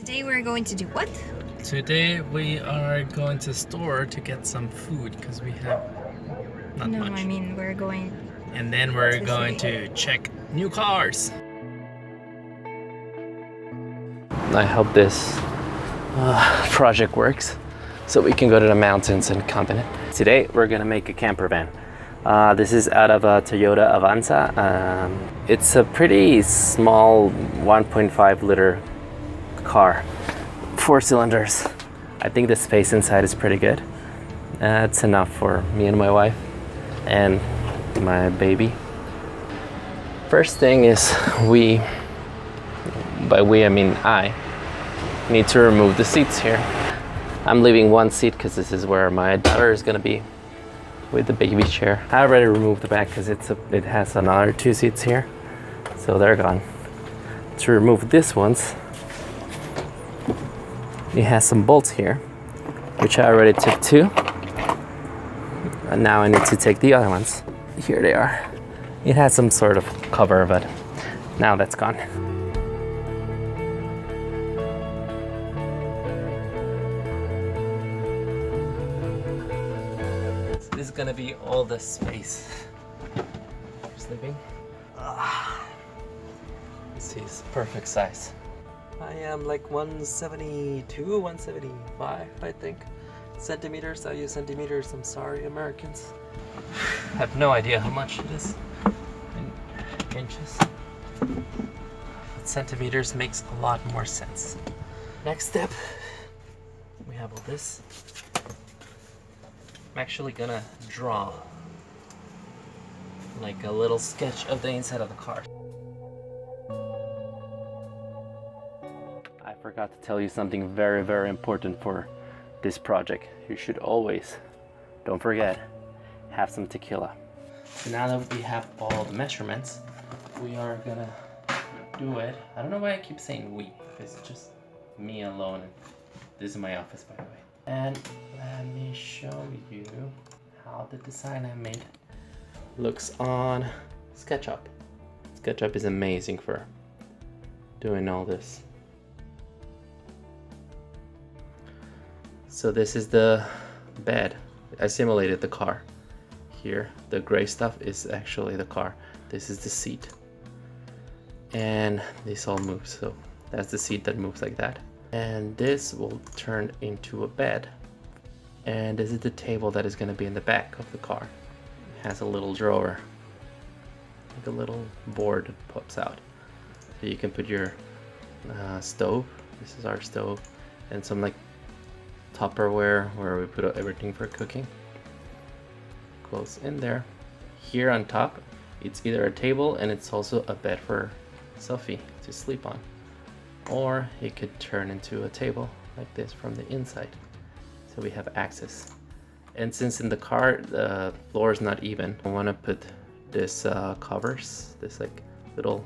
Today we're going to do what? Today we are going to the store to get some food because we have not No, much. I mean we're going. And then we're to going city. to check new cars. I hope this project works so we can go to the mountains and continent. Today we're gonna make a camper van. This is out of a Toyota Avanza. It's a pretty small 1.5 liter car, 4 cylinders. I think the space inside is pretty good. It's enough for me and my wife and my baby. First thing is by we I mean I need to remove the seats here. I'm leaving one seat because this is where my daughter is gonna be with the baby chair. I already removed the back because it has another 2 seats here, so they're gone. To remove this ones, it has some bolts here, which I already took 2, and now I need to take the other ones. Here they are. It has some sort of cover, but now that's gone. This is gonna be all the space for sleeping. This is perfect size. I am like 172, 175, I think. Centimeters, I use centimeters, I'm sorry, Americans. I have no idea how much it is in inches. But centimeters makes a lot more sense. Next step, we have all this. I'm actually gonna draw like a little sketch of the inside of the car. I forgot to tell you something very, very important for this project. You should always, don't forget, have some tequila. So now that we have all the measurements, we are gonna do it. I don't know why I keep saying we, because it's just me alone. This is my office, by the way. And let me show you how the design I made looks on SketchUp. SketchUp is amazing for doing all this. So this is the bed. I simulated the car. Here, the gray stuff is actually the car. This is the seat. And this all moves, so that's the seat that moves like that. And this will turn into a bed. And this is the table that is gonna be in the back of the car. It has a little drawer, like a little board that pops out. So you can put your stove, this is our stove, and some like Tupperware where we put everything for cooking. Goes in there. Here on top, it's either a table and it's also a bed for Sophie to sleep on. Or it could turn into a table like this from the inside. So we have access. And since in the car the floor is not even, I want to put this covers, this like little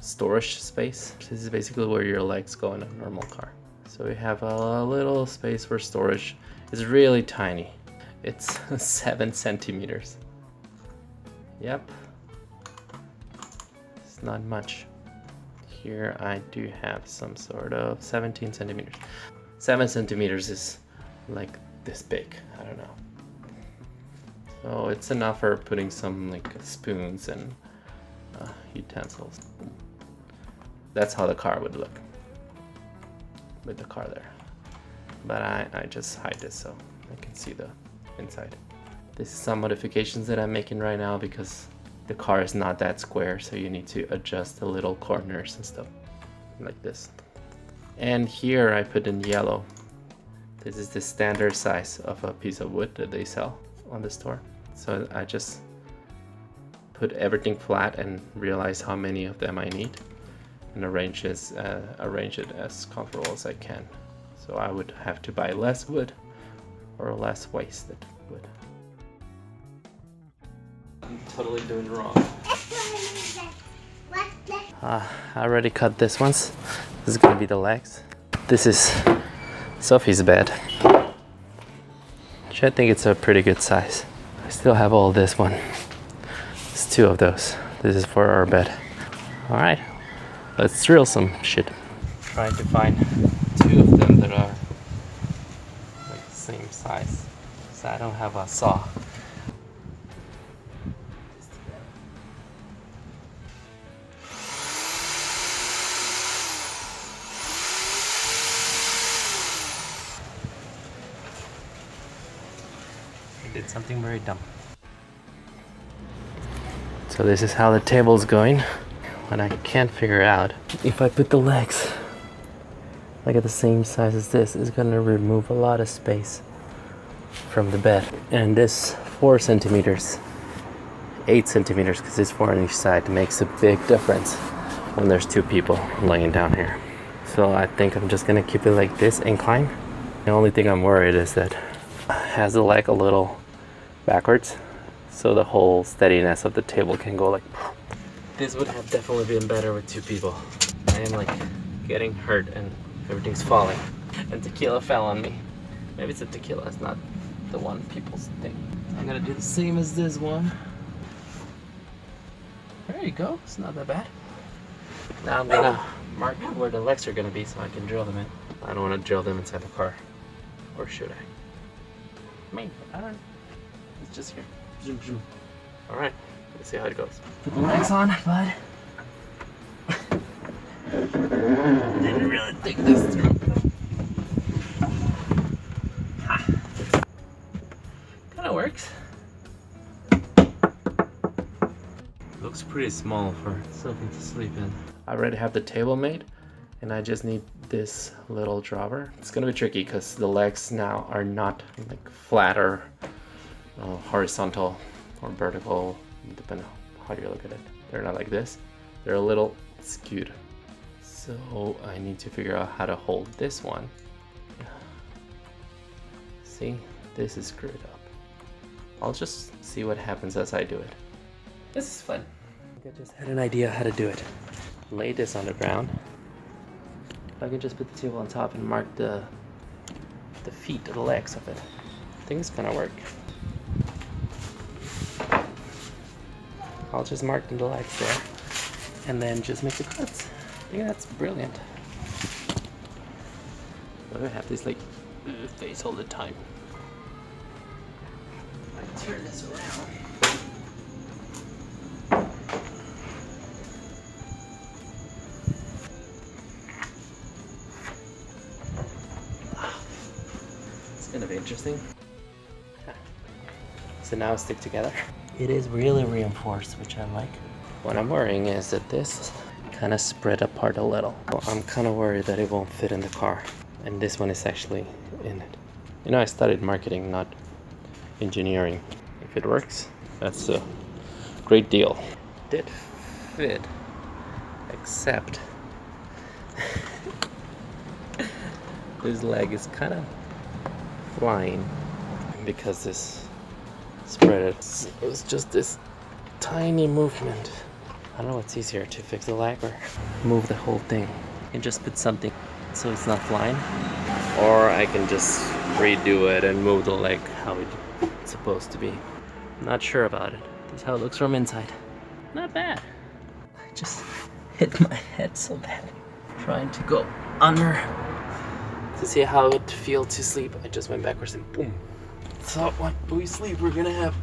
storage space. This is basically where your legs go in a normal car. So we have a little space for storage. It's really tiny. It's 7 centimeters. Yep. It's not much. Here I do have some sort of 17 centimeters. 7 centimeters is like this big, I don't know. So it's enough for putting some like spoons and utensils. That's how the car would look with the car there. But I just hide this so I can see the inside. This is some modifications that I'm making right now because the car is not that square, so you need to adjust the little corners and stuff like this. And here I put in yellow. This is the standard size of a piece of wood that they sell on the store. So I just put everything flat and realize how many of them I need and arrange it as comfortable as I can. So I would have to buy less wood or less wasted wood. I'm totally doing wrong. I already cut this once. This is gonna be the legs. This is Sophie's bed, which I think it's a pretty good size. I still have all this one. There's 2 of those. This is for our bed. All right, let's drill some shit. trying to find two of them that are like the same size. So I don't have a saw. I did something very dumb. So this is how the table's going. What I can't figure out, if I put the legs like at the same size as this, is gonna remove a lot of space from the bed. And this 4 centimeters, 8 centimeters, because it's 4 on each side, makes a big difference when there's 2 people laying down here. So I think I'm just gonna keep it like this, incline. The only thing I'm worried is that it has the leg a little backwards, so the whole steadiness of the table can go like. This would have definitely been better with 2 people. I am like getting hurt and everything's falling. And tequila fell on me. Maybe it's a tequila, it's not the one people's thing. I'm gonna do the same as this one. There you go, it's not that bad. Now I'm gonna mark where the legs are gonna be so I can drill them in. I don't wanna drill them inside the car. Or should I? Maybe, I don't know. It's just here. Zoom, zoom. Alright, let's see how it goes. Put the legs on, bud. Didn't really think this through. Kinda works. Looks pretty small for something to sleep in. I already have the table made, and I just need this little dropper. It's gonna be tricky because the legs now are not like flat or horizontal or vertical, depending on how you look at it. They're not like this. They're a little skewed. So I need to figure out how to hold this one. See, this is screwed up. I'll just see what happens as I do it. This is fun. I just had an idea how to do it. Lay this on the ground. I can just put the table on top and mark the feet or the legs of it. I think it's gonna work. I'll just mark the legs there and then just make the cuts. I think that's brilliant. But I have this like face all the time. I turn this around. It's gonna be interesting. So now stick together. It is really reinforced, which I like. What I'm worrying is that this kind of spread apart a little. Well, I'm kind of worried that it won't fit in the car. And this one is actually in it. You know, I studied marketing, not engineering. If it works, that's a great deal. It did fit, except this leg is kind of flying because this spread it. It was just this tiny movement. I don't know what's easier, to fix the leg or move the whole thing. And just put something so it's not flying. Or I can just redo it and move the leg how it's supposed to be. I'm not sure about it. This is how it looks from inside. Not bad. I just hit my head so bad. Trying to go under to see how it feels to sleep. I just went backwards and boom. So when we sleep, we're gonna have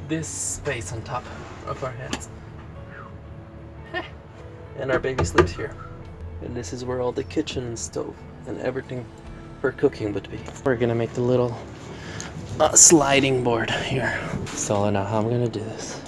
this space on top of our heads. And our baby sleeps here. And this is where all the kitchen stove and everything for cooking would be. We're gonna make the little sliding board here. So I know how I'm gonna do this.